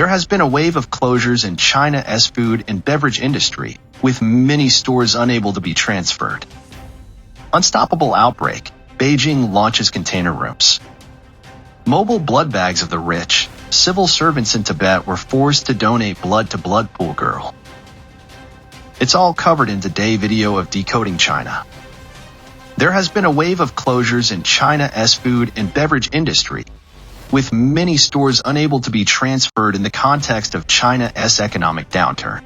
There has been a wave of closures in China's food and beverage industry, with many stores unable to be transferred. Unstoppable outbreak. Beijing launches container rooms. Mobile blood bags of the rich. Civil servants in Tibet were forced to donate blood to blood pool girl. It's all covered in today's video of Decoding China. There has been a wave of closures in China's food and beverage industry, with many stores unable to be transferred in the context of China's economic downturn.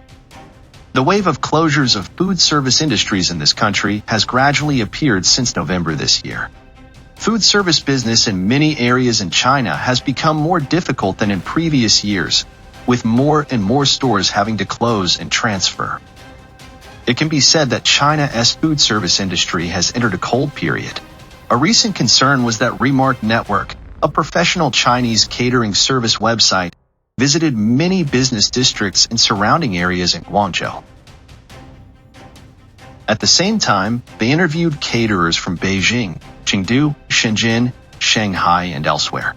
The wave of closures of food service industries in this country has gradually appeared since November this year. Food service business in many areas in China has become more difficult than in previous years, with more and more stores having to close and transfer. It can be said that China's food service industry has entered a cold period. A recent concern was that Remark Network, a professional Chinese catering service website, visited many business districts in surrounding areas in Guangzhou. At the same time, they interviewed caterers from Beijing, Chengdu, Shenzhen, Shanghai, and elsewhere.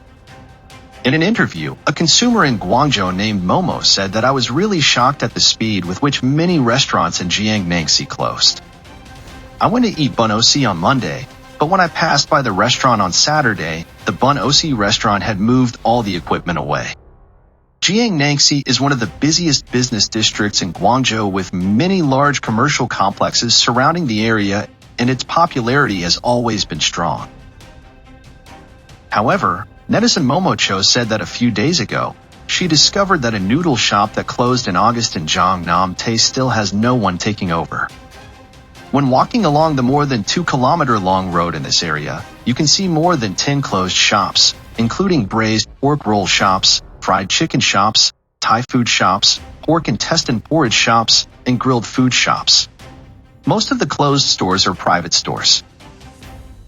In an interview, a consumer in Guangzhou named Momo said that I was really shocked at the speed with which many restaurants in Jiangnan closed. I went to eat bun osi on Monday, but when I passed by the restaurant on Saturday, the bun osi restaurant had moved all the equipment away. Jiangnan is one of the busiest business districts in Guangzhou with many large commercial complexes surrounding the area, and its popularity has always been strong. However, netizen Momocho said that a few days ago, she discovered that a noodle shop that closed in August in Jiangnan still has no one taking over. When walking along the more than 2-kilometer-long road in this area, you can see more than 10 closed shops, including braised pork roll shops, fried chicken shops, Thai food shops, pork intestine porridge shops, and grilled food shops. Most of the closed stores are private stores.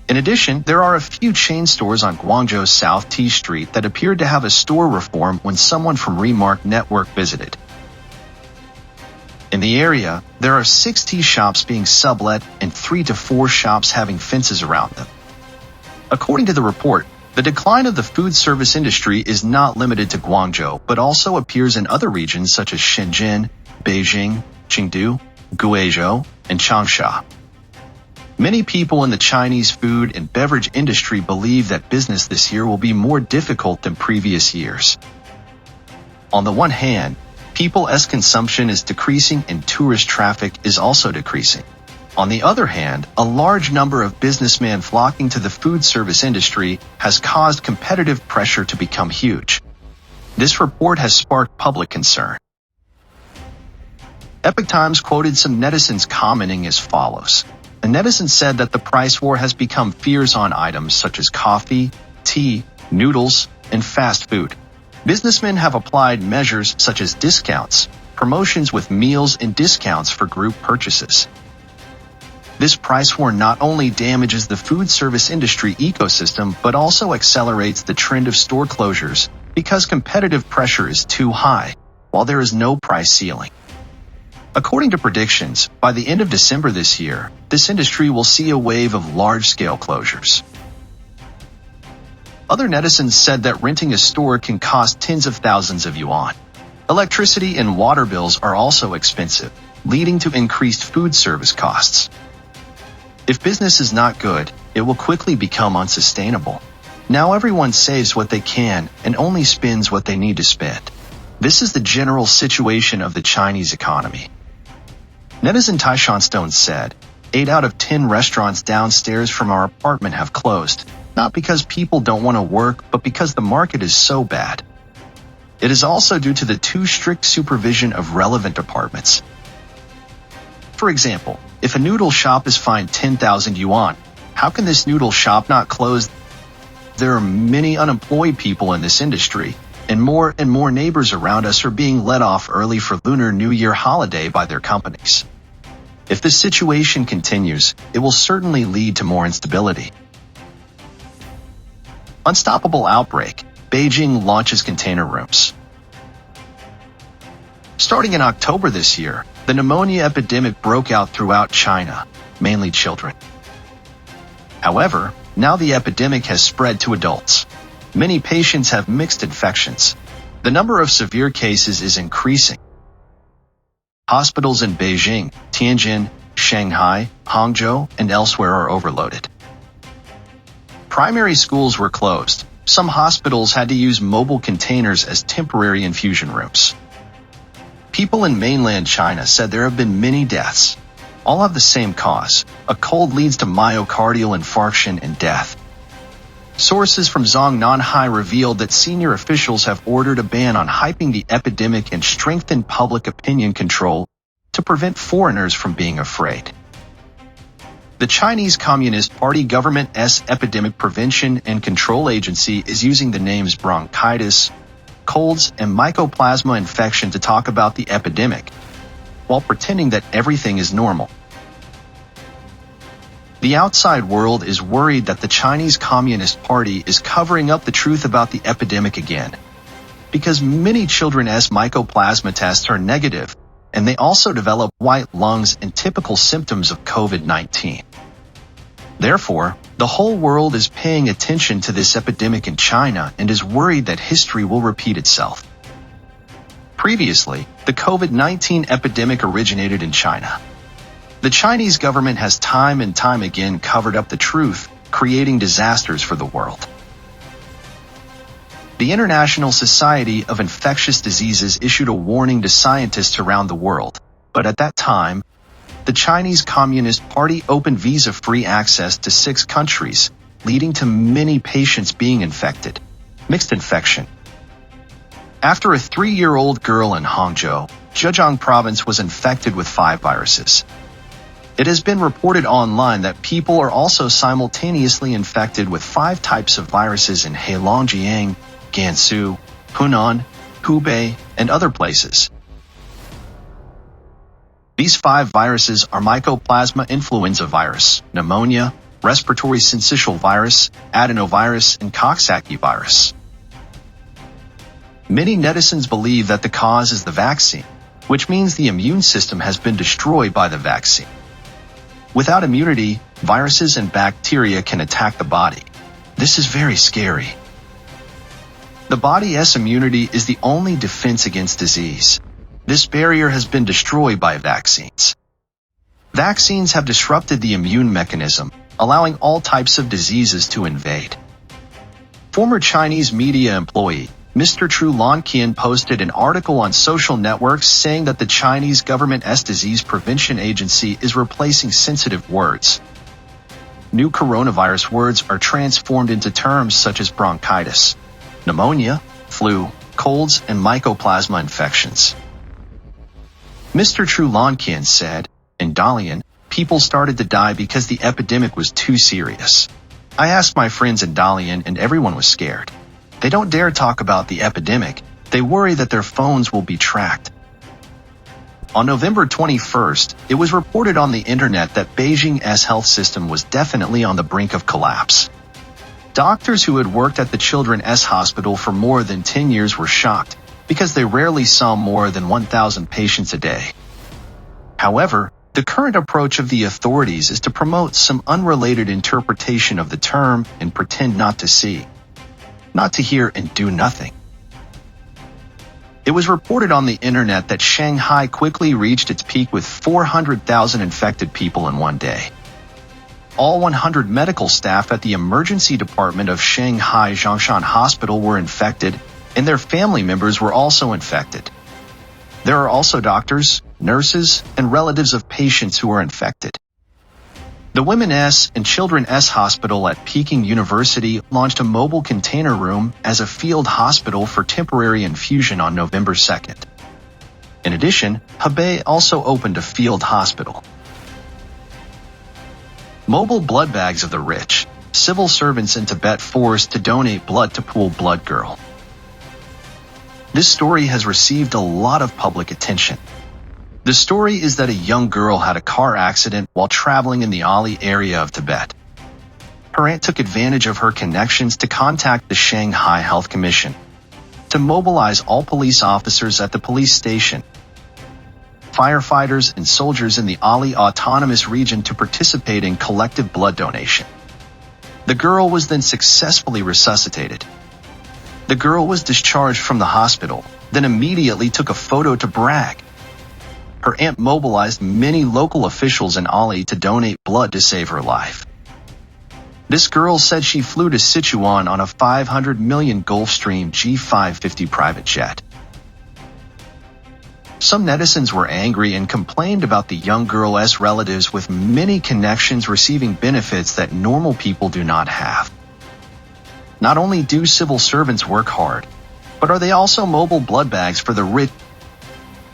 In addition, there are a few chain stores on Guangzhou's South T Street that appeared to have a store reform when someone from Remark Network visited. In the area, there are 6 tea shops being sublet and 3 to 4 shops having fences around them. According to the report, the decline of the food service industry is not limited to Guangzhou, but also appears in other regions such as Shenzhen, Beijing, Chengdu, Guizhou, and Changsha. Many people in the Chinese food and beverage industry believe that business this year will be more difficult than previous years. On the one hand, people's consumption is decreasing and tourist traffic is also decreasing. On the other hand, a large number of businessmen flocking to the food service industry has caused competitive pressure to become huge. This report has sparked public concern. Epoch Times quoted some netizens commenting as follows. A netizen said that the price war has become fears on items such as coffee, tea, noodles, and fast food. Businessmen have applied measures such as discounts, promotions with meals and discounts for group purchases. This price war not only damages the food service industry ecosystem, but also accelerates the trend of store closures because competitive pressure is too high, while there is no price ceiling. According to predictions, by the end of December this year, this industry will see a wave of large-scale closures. Other netizens said that renting a store can cost tens of thousands of yuan. Electricity and water bills are also expensive, leading to increased food service costs. If business is not good, it will quickly become unsustainable. Now everyone saves what they can and only spends what they need to spend. This is the general situation of the Chinese economy. Netizen Taishanstone said, 8 out of 10 restaurants downstairs from our apartment have closed, not because people don't want to work, but because the market is so bad. It is also due to the too strict supervision of relevant departments. For example, if a noodle shop is fined 10,000 yuan, how can this noodle shop not close? There are many unemployed people in this industry, and more neighbors around us are being let off early for Lunar New Year holiday by their companies. If this situation continues, it will certainly lead to more instability. Unstoppable outbreak. Beijing launches container rooms. Starting in October this year, the pneumonia epidemic broke out throughout China, mainly children. However, now the epidemic has spread to adults. Many patients have mixed infections. The number of severe cases is increasing. Hospitals in Beijing, Tianjin, Shanghai, Hangzhou, and elsewhere are overloaded. Primary schools were closed. Some hospitals had to use mobile containers as temporary infusion rooms. People in mainland China said there have been many deaths. All have the same cause. A cold leads to myocardial infarction and death. Sources from Zhongnanhai revealed that senior officials have ordered a ban on hyping the epidemic and strengthened public opinion control to prevent foreigners from being afraid. The Chinese Communist Party government's Epidemic Prevention and Control Agency is using the names bronchitis, colds, and mycoplasma infection to talk about the epidemic, while pretending that everything is normal. The outside world is worried that the Chinese Communist Party is covering up the truth about the epidemic again, because many children's mycoplasma tests are negative, and they also develop white lungs and typical symptoms of COVID-19. Therefore, the whole world is paying attention to this epidemic in China and is worried that history will repeat itself. Previously, the COVID-19 epidemic originated in China. The Chinese government has time and time again covered up the truth, creating disasters for the world. The International Society of Infectious Diseases issued a warning to scientists around the world, but at that time, the Chinese Communist Party opened visa-free access to 6 countries, leading to many patients being infected. Mixed infection. After a 3-year-old girl in Hangzhou, Zhejiang province was infected with 5 viruses. It has been reported online that people are also simultaneously infected with 5 types of viruses in Heilongjiang, Gansu, Hunan, Hubei, and other places. These 5 viruses are Mycoplasma influenza virus, pneumonia, respiratory syncytial virus, adenovirus, and Coxsackie virus. Many netizens believe that the cause is the vaccine, which means the immune system has been destroyed by the vaccine. Without immunity, viruses and bacteria can attack the body. This is very scary. The body's immunity is the only defense against disease. This barrier has been destroyed by vaccines. Vaccines have disrupted the immune mechanism, allowing all types of diseases to invade. Former Chinese media employee Mr. Chu Lanqian posted an article on social networks saying that the Chinese government's disease prevention agency is replacing sensitive words. New coronavirus words are transformed into terms such as bronchitis, pneumonia, flu, colds, and mycoplasma infections. Mr. Chu Lanqian said, in Dalian, people started to die because the epidemic was too serious. I asked my friends in Dalian and everyone was scared. They don't dare talk about the epidemic. They worry that their phones will be tracked. On November 21st, it was reported on the internet that Beijing's health system was definitely on the brink of collapse. Doctors who had worked at the children's hospital for more than 10 years were shocked because they rarely saw more than 1,000 patients a day. However, the current approach of the authorities is to promote some unrelated interpretation of the term and pretend not to see, not to hear, and do nothing. It was reported on the internet that Shanghai quickly reached its peak with 400,000 infected people in one day. All 100 medical staff at the emergency department of Shanghai Zhongshan Hospital were infected, and their family members were also infected. There are also doctors, nurses, and relatives of patients who are infected. The Women's and Children's Hospital at Peking University launched a mobile container room as a field hospital for temporary infusion on November 2nd. In addition, Hebei also opened a field hospital. Mobile blood bags of the rich. Civil servants in Tibet forced to donate blood to pool blood girl. This story has received a lot of public attention. The story is that a young girl had a car accident while traveling in the Ali area of Tibet. Her aunt took advantage of her connections to contact the Shanghai Health Commission to mobilize all police officers at the police station, firefighters, and soldiers in the Ali Autonomous Region to participate in collective blood donation. The girl was then successfully resuscitated. The The girl was discharged from the hospital, then immediately took a photo to brag. Her aunt mobilized many local officials in Ali to donate blood to save her life. This girl said she flew to Sichuan on a $500 million Gulfstream G550 private jet. Some netizens were angry and complained about the young girl's relatives with many connections receiving benefits that normal people do not have. Not only do civil servants work hard, but are they also mobile blood bags for the rich?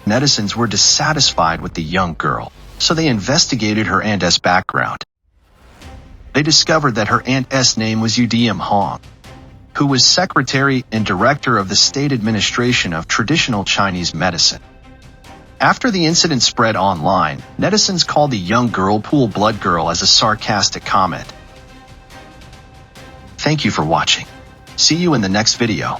Netizens were dissatisfied with the young girl, so they investigated her aunt's background. They discovered that her aunt's name was Udiem Hong, who was secretary and director of the State Administration of Traditional Chinese Medicine. After the incident spread online, netizens called the young girl Pool Blood Girl as a sarcastic comment. Thank you for watching. See you in the next video.